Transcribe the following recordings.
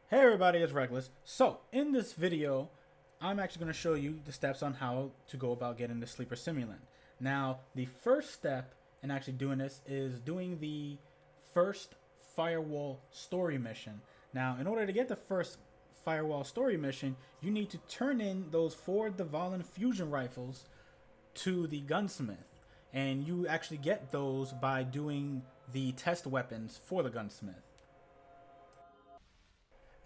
Hey everybody, it's Reckless. So, in this video, I'm actually going to show you the steps on how to go about getting the Sleeper Simulant. Now, the first step in actually doing this is doing the first Firewall story mission. Now, in order to get the first Firewall story mission, you need to turn in those 4 Dvalin fusion rifles to the gunsmith. And you actually get those by doing the test weapons for the gunsmith.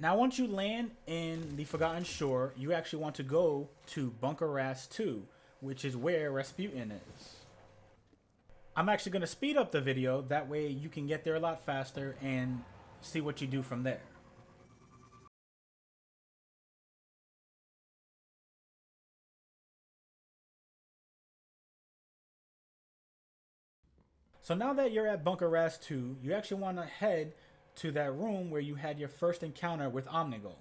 Now, once you land in the Forgotten Shore, you actually want to go to Bunker Ras 2, which is where Rasputin is. I'm actually going to speed up the video, that way you can get there a lot faster and see what you do from there. So now that you're at Bunker Ras 2, you actually want to head to that room where you had your first encounter with Omnigul.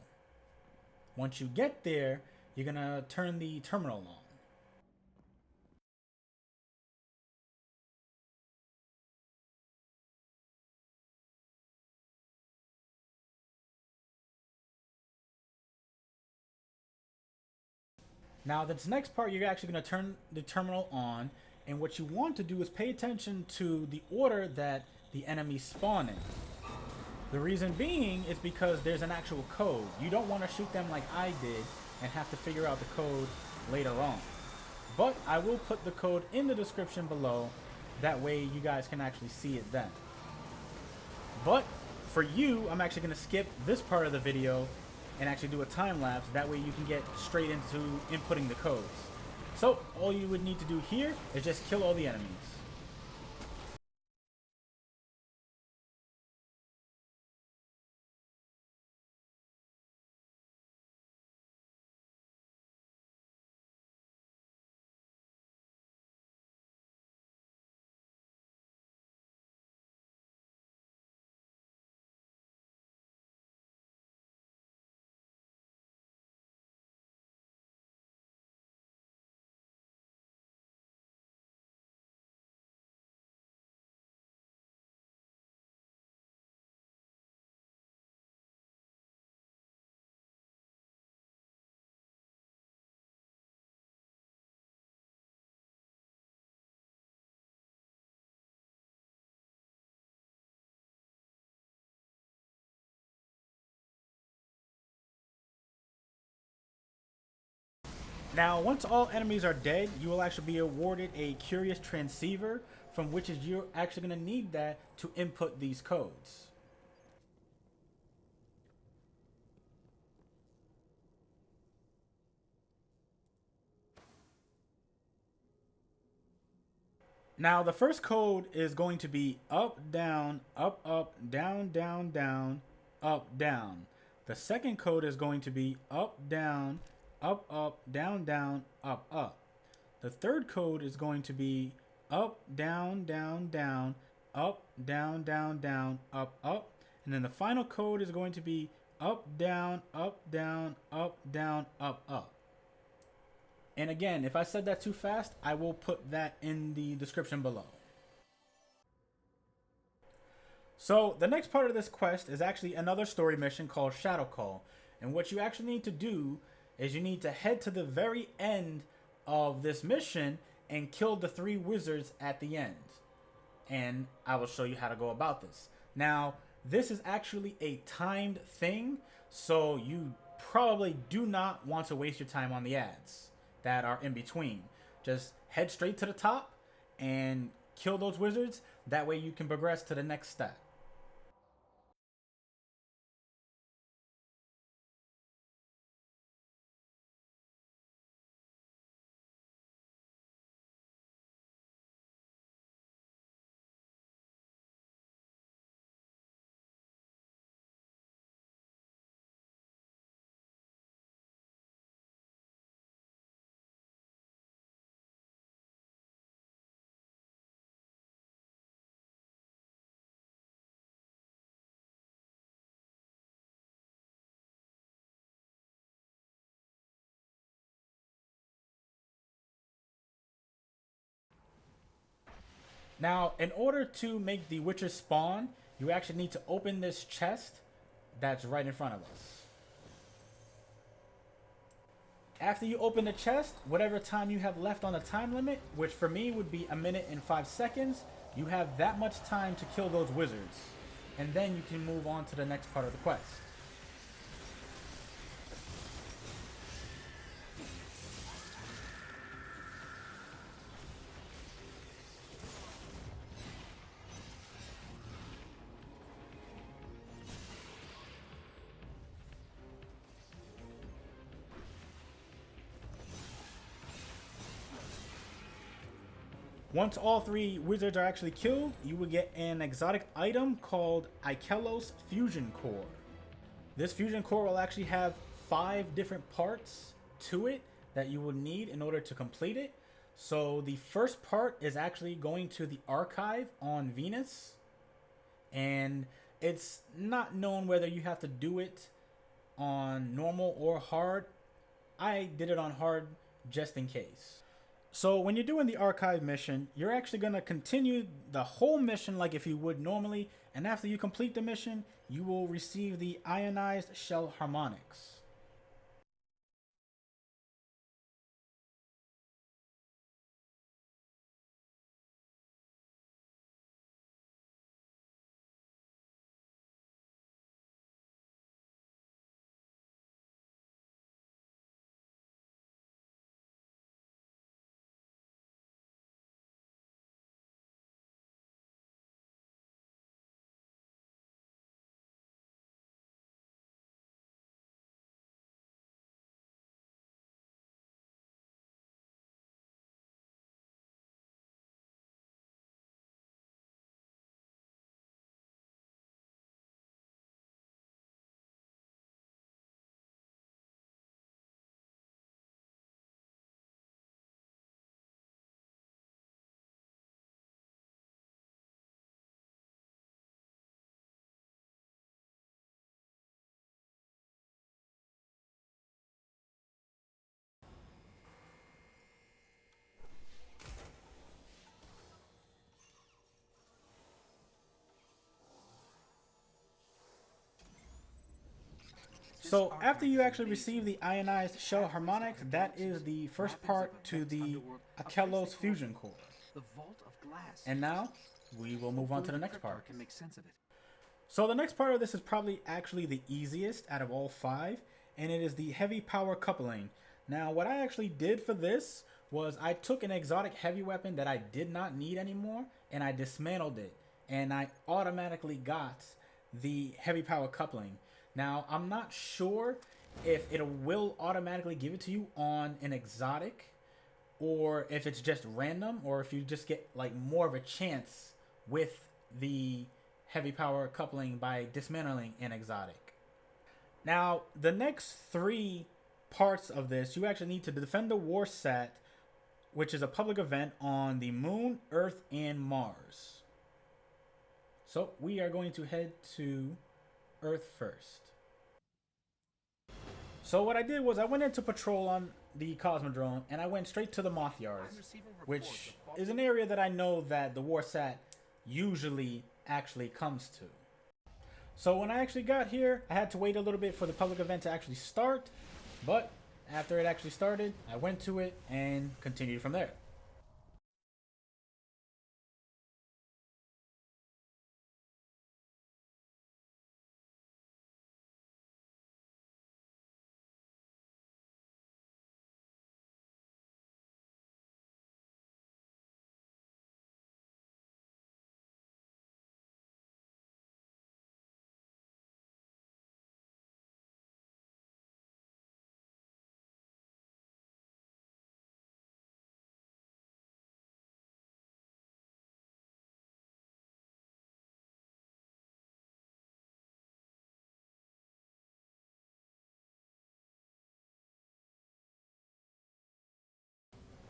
Once you get there, you're going to turn the terminal on. Now, this next part, you're actually going to turn the terminal on, and what you want to do is pay attention to the order that the enemies spawn in. The reason being is because there's an actual code. You don't want to shoot them like I did and have to figure out the code later on. But I will put the code in the description below. That way you guys can actually see it then. But for you, I'm actually going to skip this part of the video and actually do a time lapse. That way you can get straight into inputting the codes. So all you would need to do here is just kill all the enemies. Now, once all enemies are dead, you will actually be awarded a curious transceiver, from which is you're actually going to need that to input these codes. Now, the first code is going to be up, down, down, down, down, up, down. The second code is going to be up, down, down, down, up. The third code is going to be up, down, down, down, up, down, down, down, up. And then the final code is going to be up, down, down, down, up. And again, if I said that too fast, I will put that in the description below. So the next part of this quest is actually another story mission called Shadow Call. And what you actually need to do is you need to head to the very end of this mission and kill the 3 wizards at the end. And I will show you how to go about this. Now, this is actually a timed thing, so you probably do not want to waste your time on the ads that are in between. Just head straight to the top and kill those wizards. That way you can progress to the next step. Now, in order to make the witches spawn, you actually need to open this chest that's right in front of us. After you open the chest, whatever time you have left on the time limit, which for me would be 1 minute and 5 seconds, you have that much time to kill those wizards. And then you can move on to the next part of the quest. Once all 3 wizards are actually killed, you will get an exotic item called Ikelos Fusion Core. This fusion core will actually have 5 different parts to it that you will need in order to complete it. So the first part is actually going to the archive on Venus, and it's not known whether you have to do it on normal or hard. I did it on hard just in case. So when you're doing the archive mission, you're actually going to continue the whole mission like if you would normally, and after you complete the mission, you will receive the ionized shell harmonics. So after you actually receive the ionized shell harmonics, that is the first part to the Ikelos Fusion Core. And now we will move on to the next part. So the next part of this is probably actually the easiest out of all 5, and it is the heavy power coupling. Now what I actually did for this was I took an exotic heavy weapon that I did not need anymore and I dismantled it, and I automatically got the heavy power coupling. Now I'm not sure if it will automatically give it to you on an exotic, or if it's just random, or if you just get like more of a chance with the heavy power coupling by dismantling an exotic. Now the next 3 parts of this, you actually need to defend the war sat, which is a public event on the moon, Earth, and Mars. So we are going to head to Earth first. So what I did was I went into patrol on the Cosmodrome, and I went straight to the Mothyard, which is an area that I know that the Warsat usually actually comes to. So when I actually got here, I had to wait a little bit for the public event to actually start, but after it actually started, I went to it and continued from there.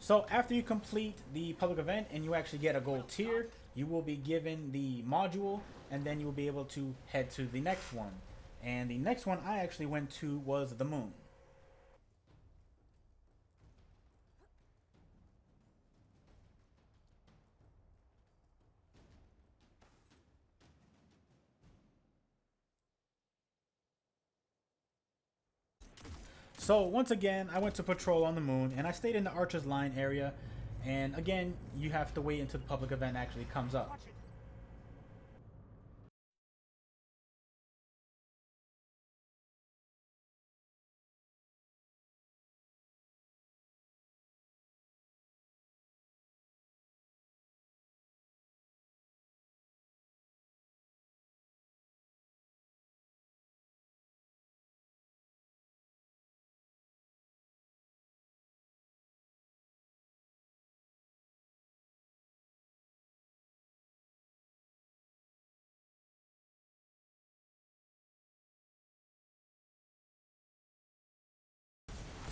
So after you complete the public event and you actually get a gold tier, you will be given the module, and then you will be able to head to the next one. And the next one I actually went to was the moon. So once again, I went to patrol on the moon, and I stayed in the Archer's Line area. And again, you have to wait until the public event actually comes up.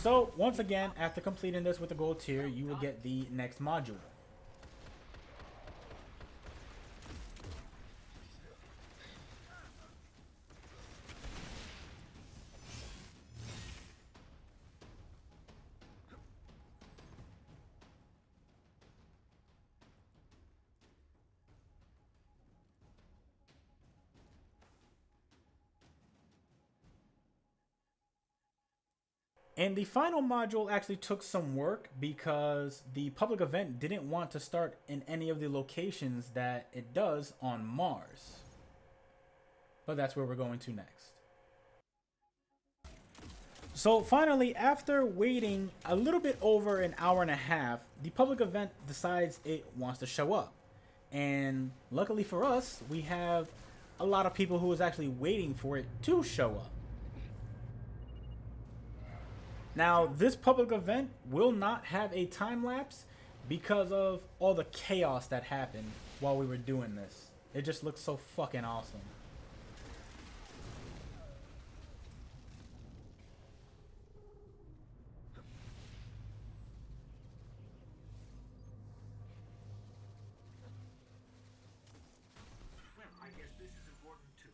So once again, after completing this with the gold tier, you will get the next module. And the final module actually took some work because the public event didn't want to start in any of the locations that it does on Mars. But that's where we're going to next. So finally, after waiting a little bit over an hour and a half, the public event decides it wants to show up. And luckily for us, we have a lot of people who was actually waiting for it to show up. Now, this public event will not have a time lapse because of all the chaos that happened while we were doing this. It just looks so fucking awesome. Well, I guess this is important too.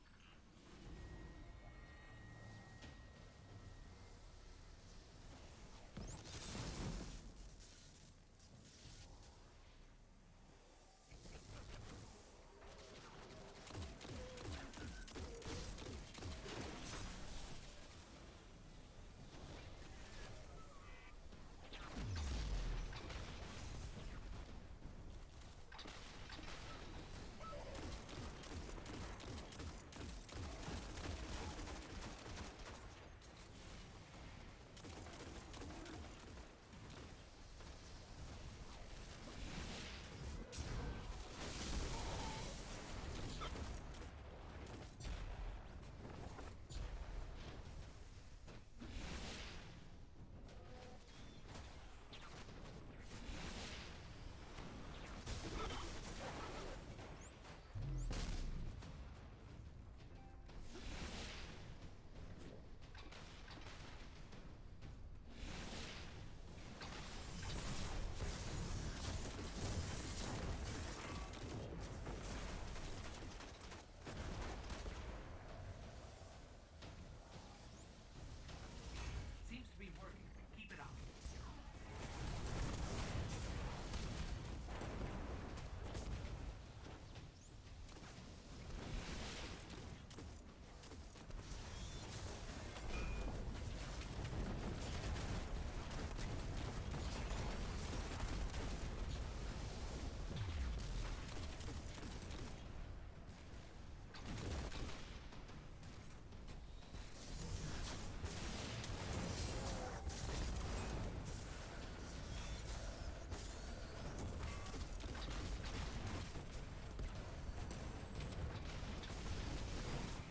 Seems to be working. Keep it up.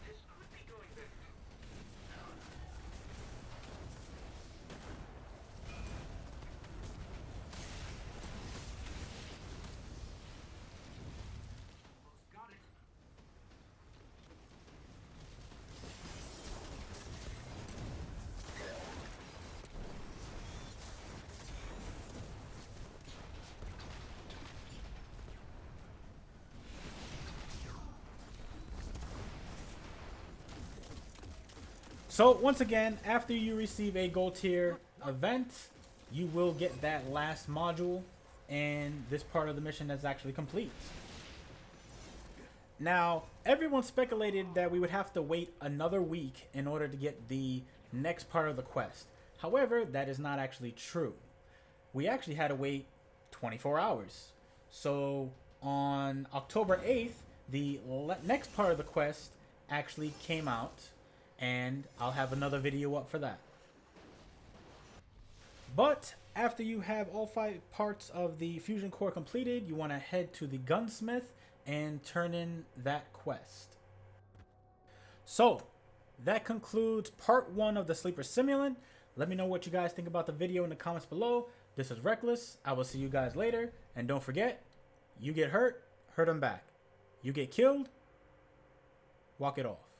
This could be going better. Almost got it. So once again, after you receive a gold tier event, you will get that last module, and this part of the mission is actually complete. Now, everyone speculated that we would have to wait another week in order to get the next part of the quest. However, that is not actually true. We actually had to wait 24 hours. So on October 8th, the next part of the quest actually came out, and I'll have another video up for that. But after you have all 5 parts of the fusion core completed, you want to head to the gunsmith and turn in that quest. So that concludes part 1 of the Sleeper Simulant. Let me know what you guys think about the video in the comments below. This is Reckless. I will see you guys later. And don't forget, you get hurt, hurt them back. You get killed, walk it off.